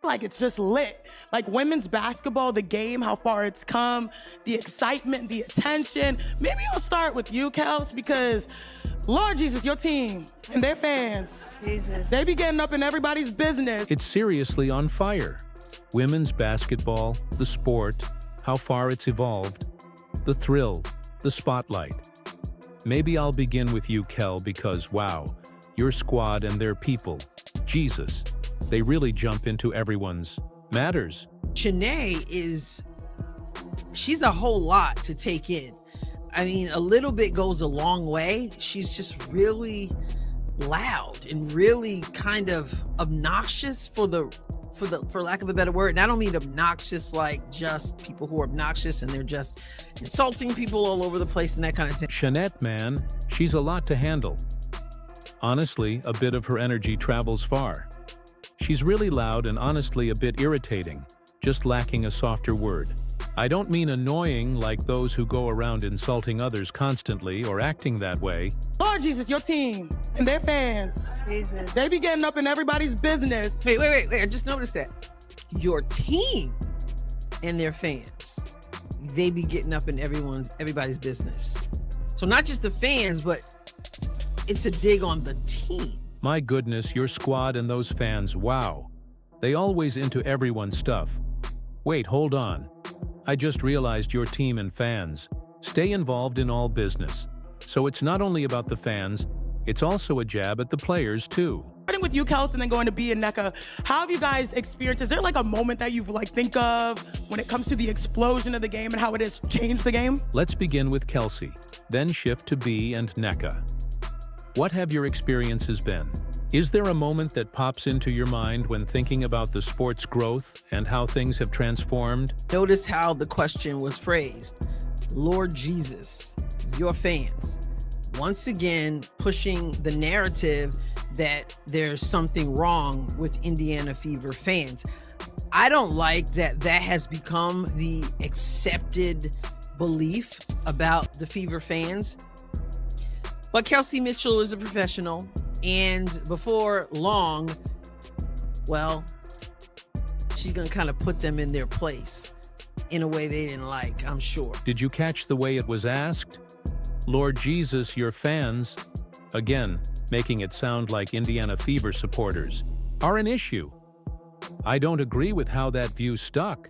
like it's just lit. Like women's basketball, the game, how far it's come, the excitement, the attention. Maybe I'll start with you, Kels, because Lord Jesus, your team and their fans, Jesus, they be getting up in everybody's business. It's seriously on fire. Women's basketball, the sport, how far it's evolved, the thrill, the spotlight. Maybe I'll begin with you, Kel, because wow, your squad and their people, Jesus, they really jump into everyone's matters. Shanae she's a whole lot to take in. I mean, a little bit goes a long way. She's just really loud and really kind of obnoxious for lack of a better word. And I don't mean obnoxious like just people who are obnoxious and they're just insulting people all over the place and that kind of thing. Shanette, man, she's a lot to handle. Honestly, a bit of her energy travels far. She's really loud and honestly a bit irritating, just lacking a softer word. I don't mean annoying like those who go around insulting others constantly or acting that way. Lord Jesus, your team and their fans, Jesus, they be getting up in everybody's business. Wait, I just noticed that. Your team and their fans, they be getting up in everybody's business. So not just the fans, but it's a dig on the team. My goodness, your squad and those fans, wow. They always into everyone's stuff. Wait, hold on. I just realized your team and fans stay involved in all business. So it's not only about the fans, it's also a jab at the players too. Starting with you, Kelsey, and then going to B and NECA, how have you guys experienced? Is there like a moment that you think of when it comes to the explosion of the game and how it has changed the game? Let's begin with Kelsey, then shift to B and NECA. What have your experiences been? Is there a moment that pops into your mind when thinking about the sport's growth and how things have transformed? Notice how the question was phrased. Lord Jesus, your fans. Once again, pushing the narrative that there's something wrong with Indiana Fever fans. I don't like that has become the accepted belief about the Fever fans. But Kelsey Mitchell is a professional, and before long, well, she's gonna kind of put them in their place in a way they didn't like, I'm sure. Did you catch the way it was asked? Lord Jesus, your fans, again, making it sound like Indiana Fever supporters, are an issue. I don't agree with how that view stuck,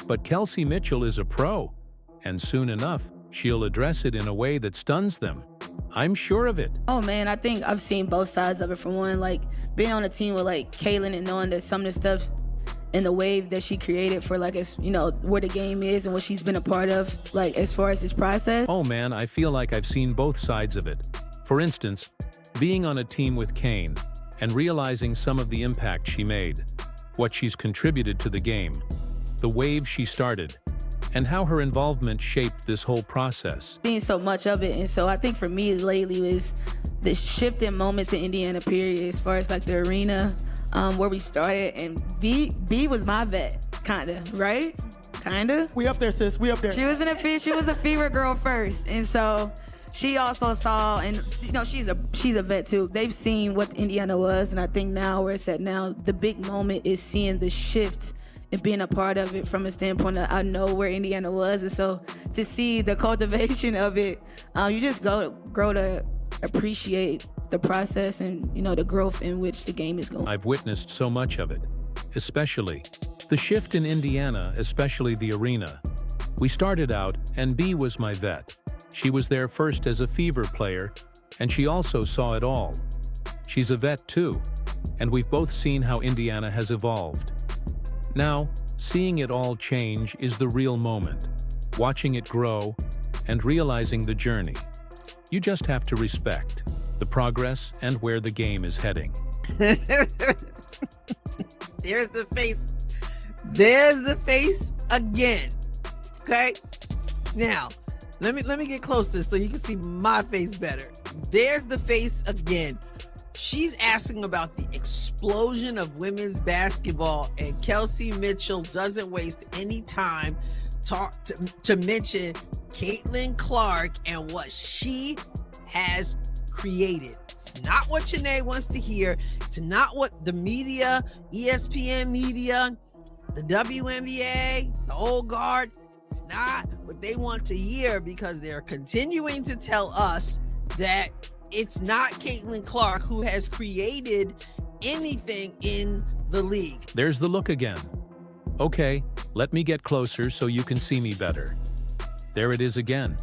but Kelsey Mitchell is a pro, and soon enough, she'll address it in a way that stuns them. I'm sure of it. Oh man, I think I've seen both sides of it. For one, like being on a team with like Kaylin and knowing that some of the stuff and the wave that she created for like, as you know, where the game is and what she's been a part of, like as far as this process. Oh man, I feel like I've seen both sides of it. For instance, being on a team with Kane and realizing some of the impact she made, what she's contributed to the game, the wave she started, and how her involvement shaped this whole process. Seeing so much of it, and so I think for me lately was the shift in moments in Indiana period as far as like the arena where we started, and B was my vet, kinda, right? Kinda. We up there, sis, we up there. She was a Fever girl first, and so she also saw, and you know, she's a vet too. They've seen what Indiana was, and I think now where it's at now, the big moment is seeing the shift and being a part of it from a standpoint that I know where Indiana was. And so to see the cultivation of it, you just grow to appreciate the process and, you know, the growth in which the game is going. I've witnessed so much of it, especially the shift in Indiana, especially the arena. We started out, and B was my vet. She was there first as a Fever player, and she also saw it all. She's a vet too, and we've both seen how Indiana has evolved. Now, seeing it all change is the real moment, watching it grow and realizing the journey. You just have to respect the progress and where the game is heading. There's the face. There's the face again. Okay? Now, let me get closer so you can see my face better. There's the face again. She's asking about the explosion of women's basketball, and Kelsey Mitchell doesn't waste any time to mention Caitlin Clark and what she has created. It's not what Chanae wants to hear. It's not what the media, ESPN media, the WNBA, the old guard, it's not what they want to hear, because they're continuing to tell us that it's not Caitlin Clark who has created anything in the league. There's the look again. Okay, let me get closer so you can see me better. There it is again.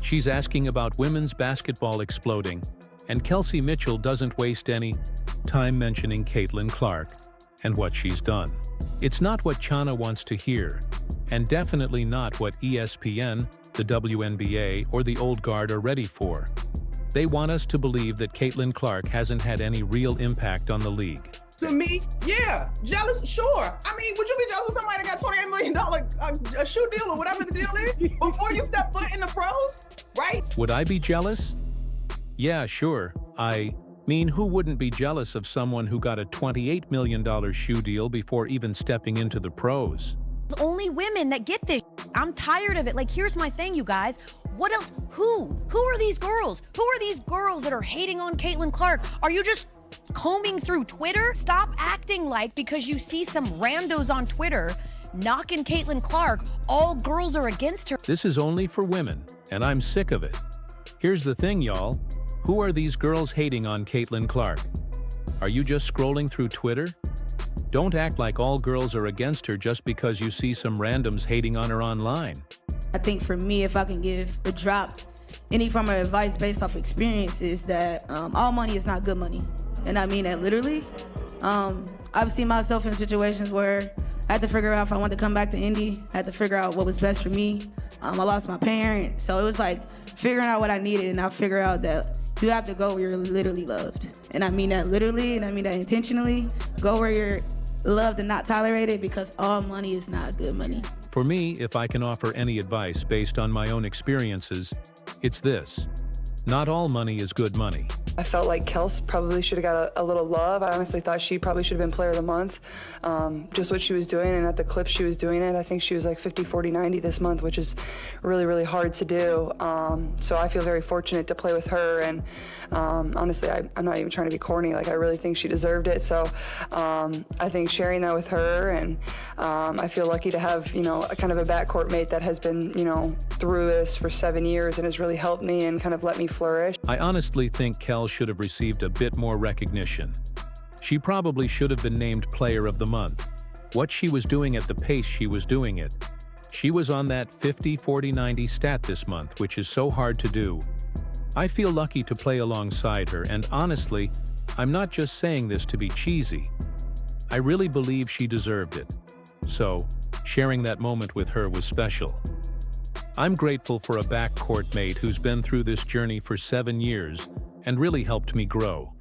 She's asking about women's basketball exploding, and Kelsey Mitchell doesn't waste any time mentioning Caitlin Clark and what she's done. It's not what Chana wants to hear, and definitely not what ESPN, the WNBA, or the old guard are ready for. They want us to believe that Caitlin Clark hasn't had any real impact on the league. To me, yeah, jealous, sure. I mean, would you be jealous of somebody that got $28 million a shoe deal or whatever the deal is before you step foot in the pros, right? Would I be jealous? Yeah, sure. I mean, who wouldn't be jealous of someone who got a $28 million shoe deal before even stepping into the pros? Only women that get this. I'm tired of it. Like, here's my thing, you guys. What else? Who are these girls? Who are these girls that are hating on Caitlin Clark? Are you just combing through Twitter? Stop acting like because you see some randos on Twitter knocking Caitlin Clark, all girls are against her. This is only for women, and I'm sick of it. Here's the thing, y'all. Who are these girls hating on Caitlin Clark? Are you just scrolling through Twitter? Don't act like all girls are against her just because you see some randoms hating on her online. I think for me, if I can give a drop, any form of advice based off experience, is that all money is not good money. And I mean that literally. I've seen myself in situations where I had to figure out if I wanted to come back to Indy. I had to figure out what was best for me. I lost my parent. So it was like figuring out what I needed, and I figured out that you have to go where you're literally loved. And I mean that literally, and I mean that intentionally. Go where you're loved and not tolerated, because all money is not good money. For me, if I can offer any advice based on my own experiences, it's this. Not all money is good money. I felt like Kels probably should have got a little love. I honestly thought she probably should have been player of the month. Just what she was doing, and at the clip she was doing it, I think she was like 50, 40, 90 this month, which is really, really hard to do. So I feel very fortunate to play with her, and honestly, I'm not even trying to be corny. Like, I really think she deserved it. So I think sharing that with her, and I feel lucky to have, a kind of a backcourt mate that has been, through this for 7 years and has really helped me and kind of let me flourish. I honestly think Kel should have received a bit more recognition. She probably should have been named Player of the Month. What she was doing at the pace she was doing it. She was on that 50, 40, 90 stat this month, which is so hard to do. I feel lucky to play alongside her, and honestly, I'm not just saying this to be cheesy. I really believe she deserved it. So, sharing that moment with her was special. I'm grateful for a backcourt mate who's been through this journey for 7 years and really helped me grow.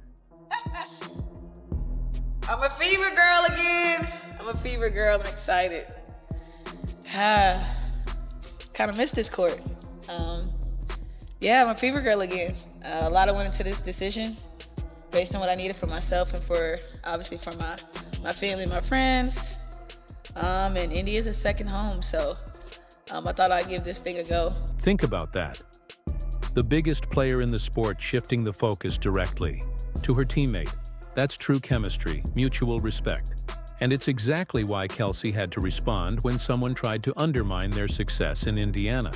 I'm a fever girl again. I'm a fever girl. I'm excited. Kind of missed this court. Yeah, I'm a fever girl again. A lot of went into this decision based on what I needed for myself and for, obviously, for my family, my friends. And Indy is a second home, so I thought I'd give this thing a go. Think about that. The biggest player in the sport shifting the focus directly to her teammate. That's true chemistry, mutual respect. And it's exactly why Kelsey had to respond when someone tried to undermine their success in Indiana.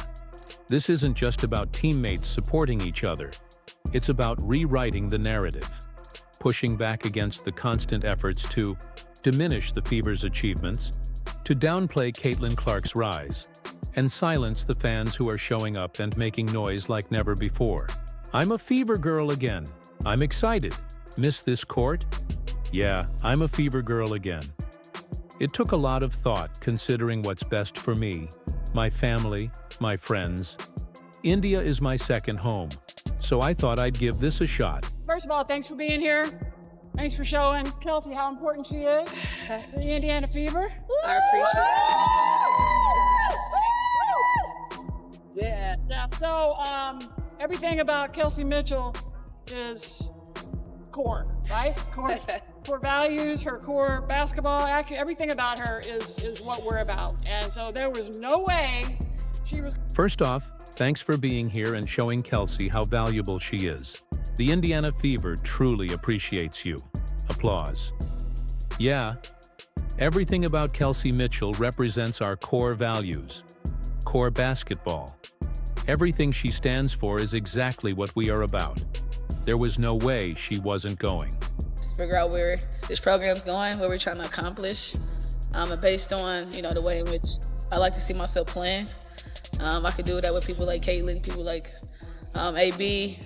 This isn't just about teammates supporting each other. It's about rewriting the narrative, pushing back against the constant efforts to diminish the Fever's achievements, to downplay Caitlin Clark's rise, and silence the fans who are showing up and making noise like never before. I'm a Fever girl again. I'm excited. Miss this court? Yeah, I'm a Fever girl again. It took a lot of thought considering what's best for me, my family, my friends. India is my second home, so I thought I'd give this a shot. First of all, thanks for being here. Thanks for showing Kelsey how important she is to the Indiana Fever. I appreciate it. Yeah, so everything about Kelsey Mitchell is core, right? Core values, her core basketball, everything about her is what we're about. And so there was no way she was... First off, thanks for being here and showing Kelsey how valuable she is. The Indiana Fever truly appreciates you. Applause. Yeah, everything about Kelsey Mitchell represents our core values. Core basketball. Everything she stands for is exactly what we are about. There was no way she wasn't going. Just figure out where this program's going, what we're trying to accomplish. And based on, the way in which I like to see myself playing. I could do that with people like Caitlin, people like AB,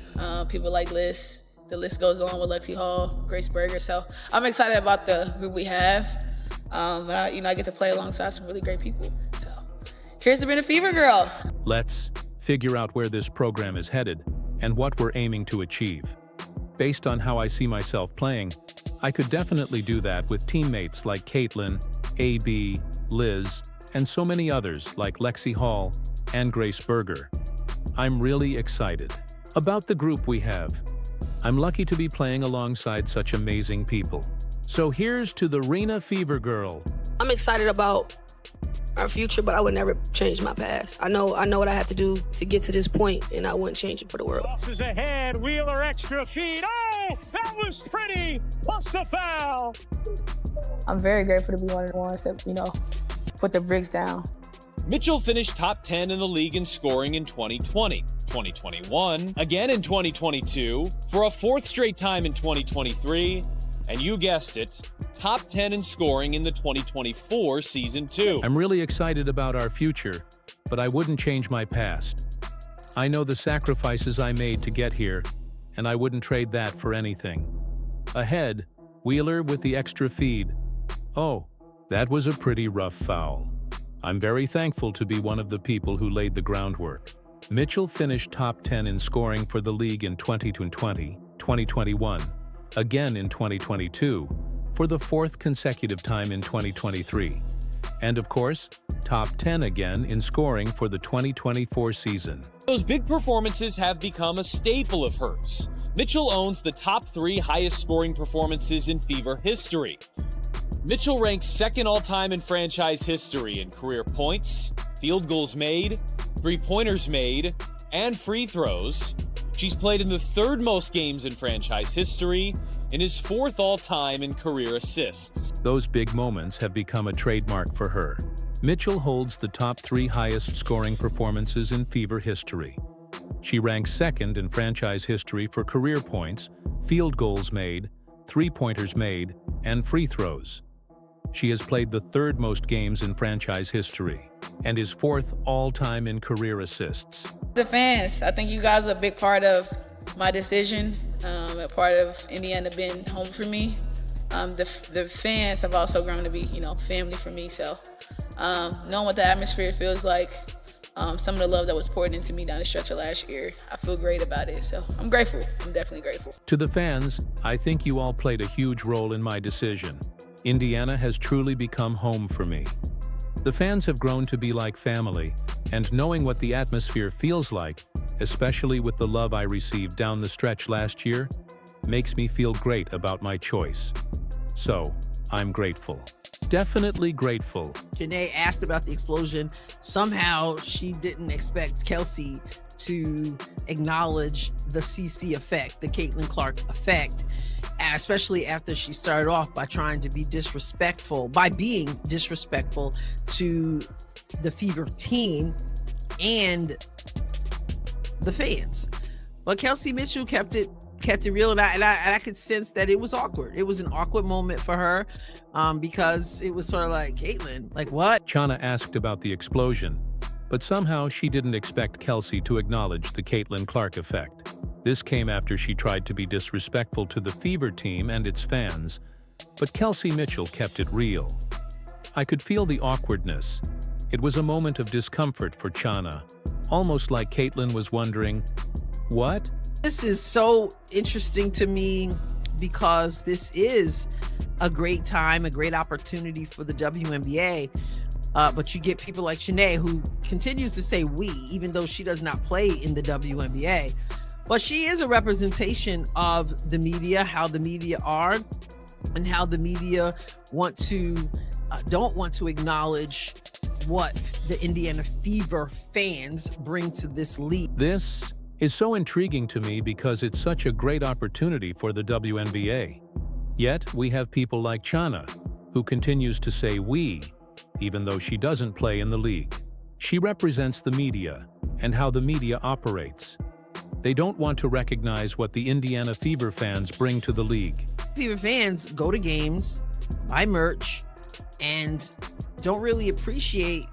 people like Liz. The list goes on with Lexi Hall, Grace Berger. So I'm excited about the group we have. And I get to play alongside some really great people. So here's to being a Fever girl. Let's figure out where this program is headed and what we're aiming to achieve. Based on how I see myself playing, I could definitely do that with teammates like Caitlin, AB, Liz, and so many others like Lexi Hall and Grace Berger. I'm really excited about the group we have. I'm lucky to be playing alongside such amazing people. So here's to the Rena Fever girl. I'm excited about our future, but I would never change my past. I know what I have to do to get to this point, and I wouldn't change it for the world. Tosses ahead, Wheeler extra feed. Oh, that was pretty. Plus the foul. I'm very grateful to be one of the ones that, put the bricks down. Mitchell finished top 10 in the league in scoring in 2020, 2021, again in 2022, for a fourth straight time in 2023, and you guessed it, top 10 in scoring in the 2024 season 2. I'm really excited about our future, but I wouldn't change my past. I know the sacrifices I made to get here, and I wouldn't trade that for anything. Ahead, Wheeler with the extra feed. Oh, that was a pretty rough foul. I'm very thankful to be one of the people who laid the groundwork. Mitchell finished top 10 in scoring for the league in 2020, 2021, again in 2022, for the fourth consecutive time in 2023, and of course, top 10 again in scoring for the 2024 season. Those big performances have become a staple of hers. Mitchell owns the top 3 highest scoring performances in Fever history. Mitchell ranks second all-time in franchise history in career points, field goals made, three-pointers made, and free throws. She's played in the 3rd most games in franchise history and is 4th all-time in career assists. Those big moments have become a trademark for her. Mitchell holds the top 3 highest scoring performances in Fever history. She ranks second in franchise history for career points, field goals made, three-pointers made, and free throws. She has played the 3rd most games in franchise history and is 4th all-time in career assists. The fans, I think you guys are a big part of my decision, a part of Indiana being home for me. The fans have also grown to be, family for me. So knowing what the atmosphere feels like, some of the love that was poured into me down the stretch of last year, I feel great about it. So I'm grateful. I'm definitely grateful. To the fans, I think you all played a huge role in my decision. Indiana has truly become home for me. The fans have grown to be like family, and knowing what the atmosphere feels like, especially with the love I received down the stretch last year, makes me feel great about my choice. So, I'm grateful. Definitely grateful. Janae asked about the explosion. Somehow she didn't expect Kelsey to acknowledge the CC effect, the Caitlin Clark effect, especially after she started off by trying to be disrespectful, by being disrespectful to the Fever team and the fans. But Kelsey Mitchell kept it real, and I could sense that it was awkward. It was an awkward moment for her because it was sort of like, Caitlin, like what? Chana asked about the explosion, but somehow she didn't expect Kelsey to acknowledge the Caitlin Clark effect. This came after she tried to be disrespectful to the Fever team and its fans, but Kelsey Mitchell kept it real. I could feel the awkwardness. It was a moment of discomfort for Chana, almost like Caitlin was wondering, what? This is so interesting to me because this is a great time, a great opportunity for the WNBA. But you get people like Shanae who continues to say we, even though she does not play in the WNBA. But she is a representation of the media, how the media are, and how the media don't want to acknowledge what the Indiana Fever fans bring to this league. This is so intriguing to me because it's such a great opportunity for the WNBA. Yet, we have people like Chana, who continues to say we, even though she doesn't play in the league. She represents the media and how the media operates. They don't want to recognize what the Indiana Fever fans bring to the league. Fever fans go to games, buy merch, and don't really appreciate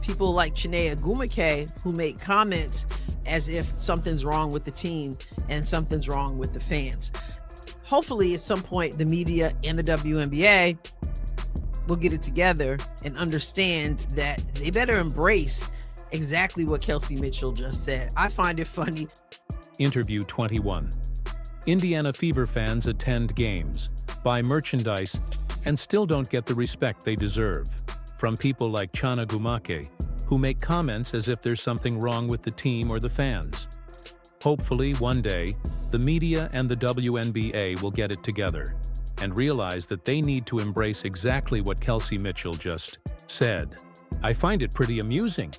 people like Chinea Gumake who make comments as if something's wrong with the team and something's wrong with the fans. Hopefully, at some point, the media and the WNBA will get it together and understand that they better embrace exactly what Kelsey Mitchell just said. I find it funny. Interview 21. Indiana Fever fans attend games, buy merchandise, and still don't get the respect they deserve from people like Chana Gumake, who make comments as if there's something wrong with the team or the fans. Hopefully, one day, the media and the WNBA will get it together and realize that they need to embrace exactly what Kelsey Mitchell just said. I find it pretty amusing.